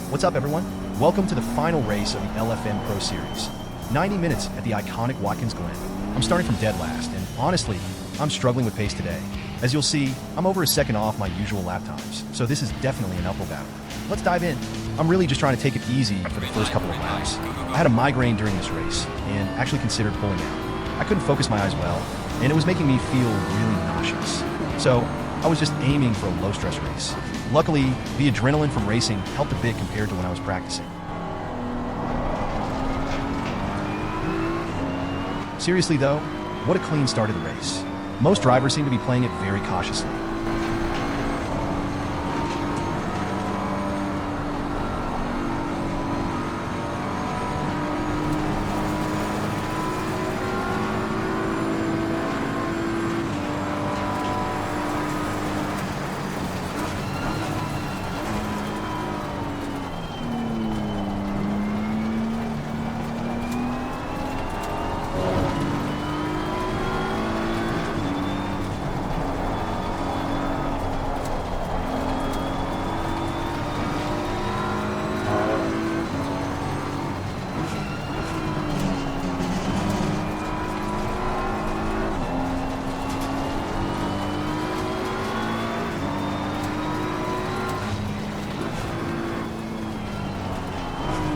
What's up, everyone? Welcome to the final race of the LFM PRO Series. 90 minutes at the iconic Watkins Glen. I'm starting from dead last, and honestly, I'm struggling with pace today. As you'll see, I'm over a second off my usual lap times, so this is definitely an uphill battle. Let's dive in. I'm really just trying to take it easy for the first couple of laps. I had a migraine during this race, and actually considered pulling out. I couldn't focus my eyes well, and it was making me feel really nauseous. So I was just aiming for a low-stress race. Luckily, the adrenaline from racing helped a bit compared to when I was practicing. Seriously though, what a clean start to the race. Most drivers seem to be playing it very cautiously.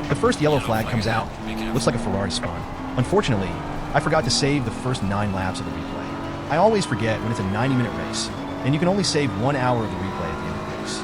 The first yellow flag comes out. Looks like a Ferrari spun. Unfortunately, I forgot to save the first 9 laps of the replay. I always forget when it's a 90-minute race, and you can only save 1 hour of the replay at the end of the race.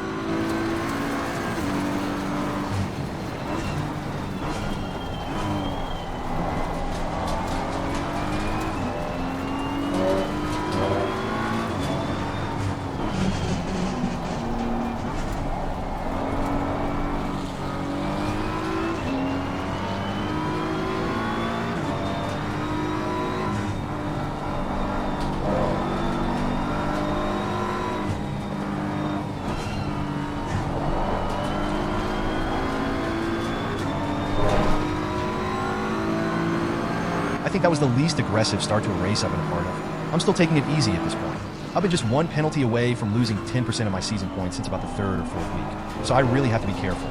I think that was the least aggressive start to a race I've been a part of. I'm still taking it easy at this point. I've been just 1 penalty away from losing 10% of my season points since about the 3rd or 4th week, so I really have to be careful.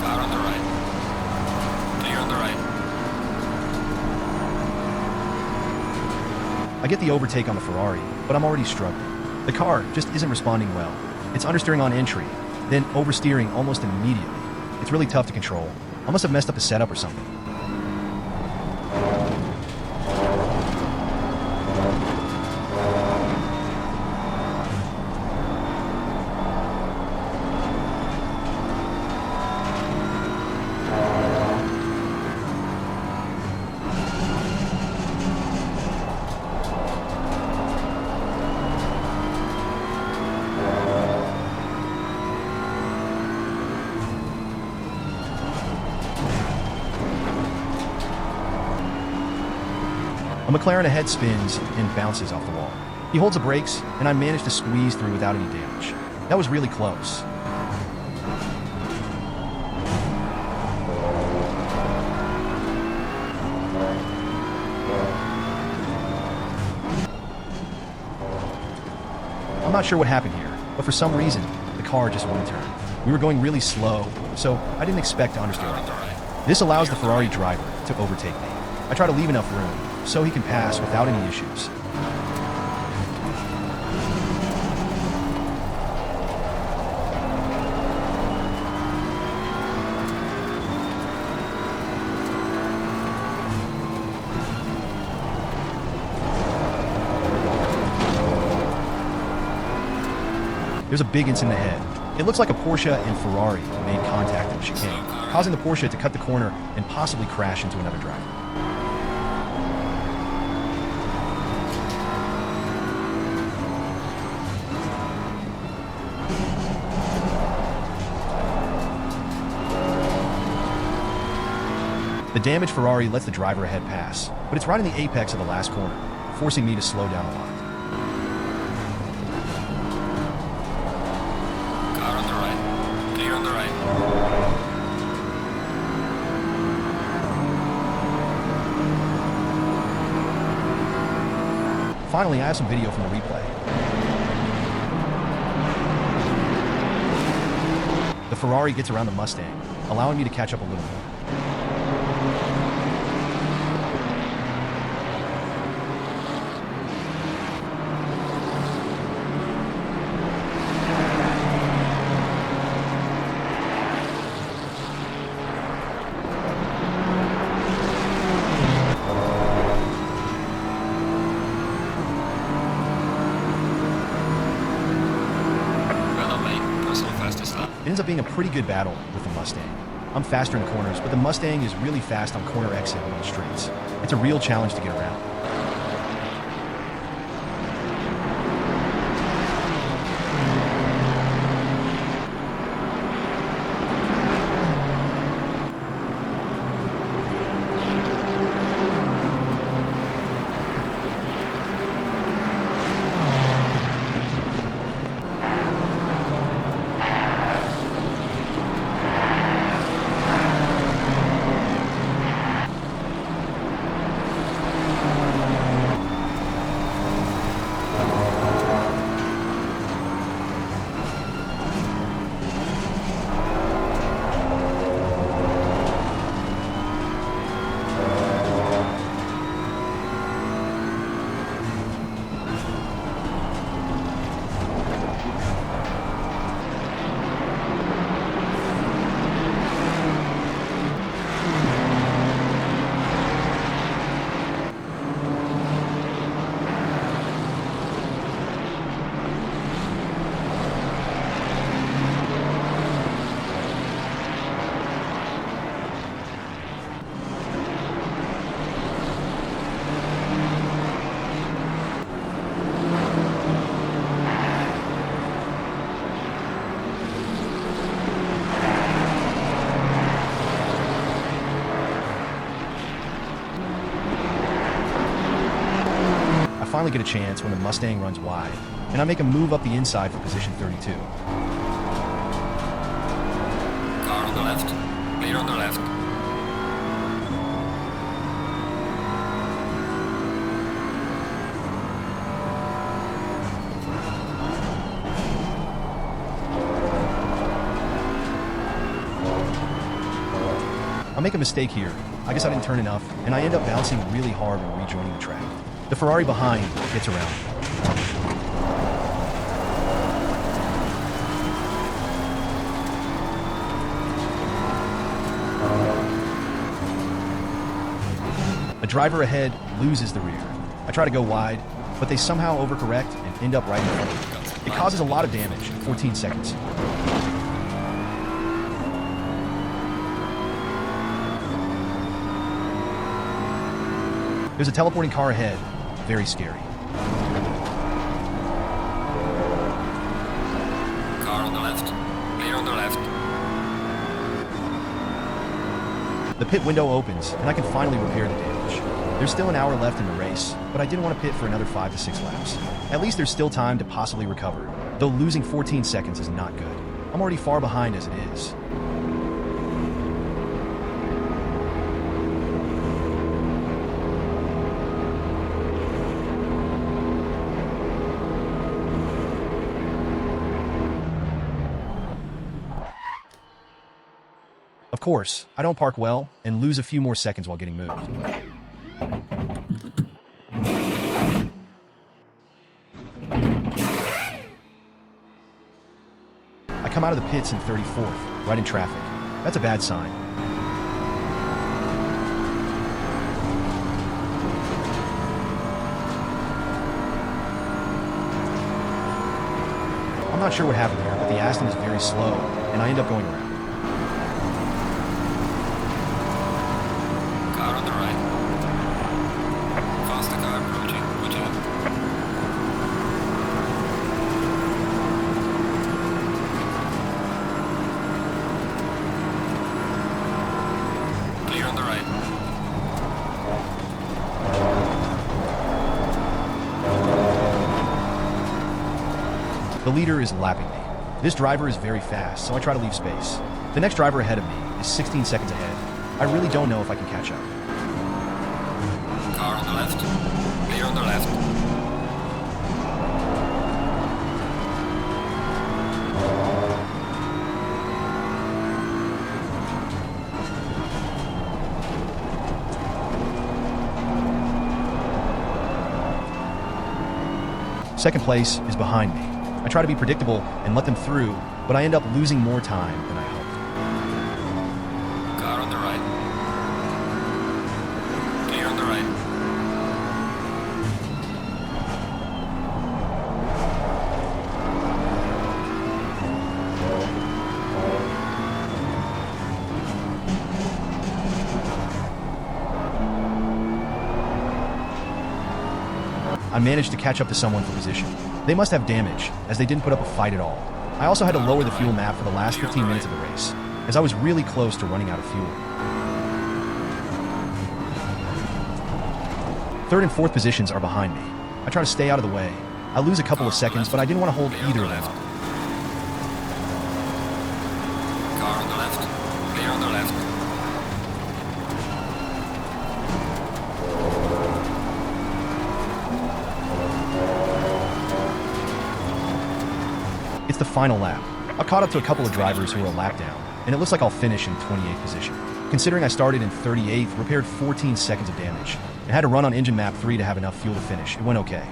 Car on the right. Clear on the right. I get the overtake on the Ferrari, but I'm already struggling. The car just isn't responding well. It's understeering on entry, then oversteering almost immediately. It's really tough to control. I must have messed up the setup or something. A McLaren ahead spins and bounces off the wall. He holds the brakes, and I managed to squeeze through without any damage. That was really close. I'm not sure what happened here, but for some reason, the car just wouldn't turn. We were going really slow, so I didn't expect to understeer like that. This allows the Ferrari driver to overtake me. I try to leave enough room so he can pass without any issues. There's a big incident ahead. It looks like a Porsche and Ferrari made contact in the chicane, causing the Porsche to cut the corner and possibly crash into another driver. The damaged Ferrari lets the driver ahead pass, but it's right in the apex of the last corner, forcing me to slow down a lot. Car on the right. Clear on the right. Finally, I have some video from the replay. Ferrari gets around the Mustang, allowing me to catch up a little more. It ends up being a pretty good battle with the Mustang. I'm faster in corners, but the Mustang is really fast on corner exit and on straights. It's a real challenge to get around. I finally get a chance when the Mustang runs wide, and I make a move up the inside for position 32. Car on the left. Clear on the left. I make a mistake here. I guess I didn't turn enough, and I end up bouncing really hard when rejoining the track. The Ferrari behind gets around. A driver ahead loses the rear. I try to go wide, but they somehow overcorrect and end up right in front. It causes a lot of damage in 14 seconds. There's a teleporting car ahead. Very scary. Car on the left. Clear on the left. The pit window opens, and I can finally repair the damage. There's still an hour left in the race, but I didn't want to pit for another 5 to 6 laps. At least there's still time to possibly recover, though losing 14 seconds is not good. I'm already far behind as it is. Of course, I don't park well and lose a few more seconds while getting moved. I come out of the pits in 34th, right in traffic. That's a bad sign. I'm not sure what happened here, but the Aston is very slow, and I end up going around. Car on the right. Faster car approaching. Watch out. Clear on the right. The leader is lapping me. This driver is very fast, so I try to leave space. The next driver ahead of me is 16 seconds ahead. I really don't know if I can catch up. Car on the left. Clear on the left. Second place is behind me. I try to be predictable and let them through, but I end up losing more time than I hoped. Car on the right. Clear on the right. I managed to catch up to someone for position. They must have damage, as they didn't put up a fight at all. I also had to lower the fuel map for the last 15 minutes of the race, as I was really close to running out of fuel. Third and fourth positions are behind me. I try to stay out of the way. I lose a couple of seconds, but I didn't want to hold either of them up. Car on the left. Clear on the left. It's the final lap. I caught up to a couple of drivers who were a lap down, and it looks like I'll finish in 28th position. Considering I started in 38th, repaired 14 seconds of damage, and had to run on engine map 3 to have enough fuel to finish, it went okay.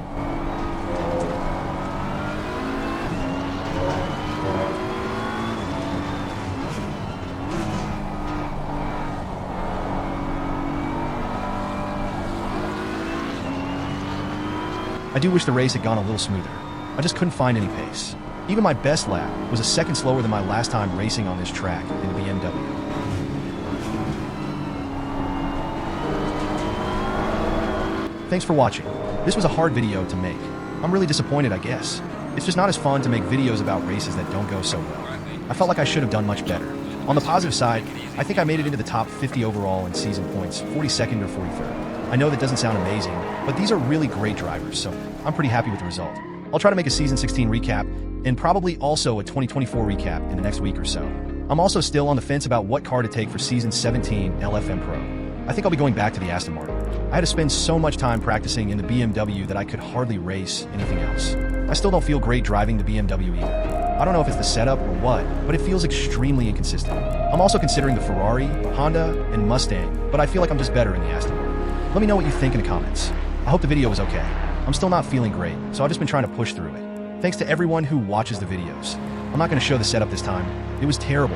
I do wish the race had gone a little smoother. I just couldn't find any pace. Even my best lap was a second slower than my last time racing on this track in the BMW. Thanks for watching. This was a hard video to make. I'm really disappointed, I guess. It's just not as fun to make videos about races that don't go so well. I felt like I should have done much better. On the positive side, I think I made it into the top 50 overall in season points, 42nd or 43rd. I know that doesn't sound amazing, but these are really great drivers, so I'm pretty happy with the result. I'll try to make a season 16 recap, and probably also a 2024 recap in the next week or so. I'm also still on the fence about what car to take for season 17 LFM Pro. I think I'll be going back to the Aston Martin. I had to spend so much time practicing in the BMW that I could hardly race anything else. I still don't feel great driving the BMW either. I don't know if it's the setup or what, but it feels extremely inconsistent. I'm also considering the Ferrari, Honda, and Mustang, but I feel like I'm just better in the Aston Martin. Let me know what you think in the comments. I hope the video was okay. I'm still not feeling great, so I've just been trying to push through it. Thanks to everyone who watches the videos. I'm not going to show the setup this time. It was terrible.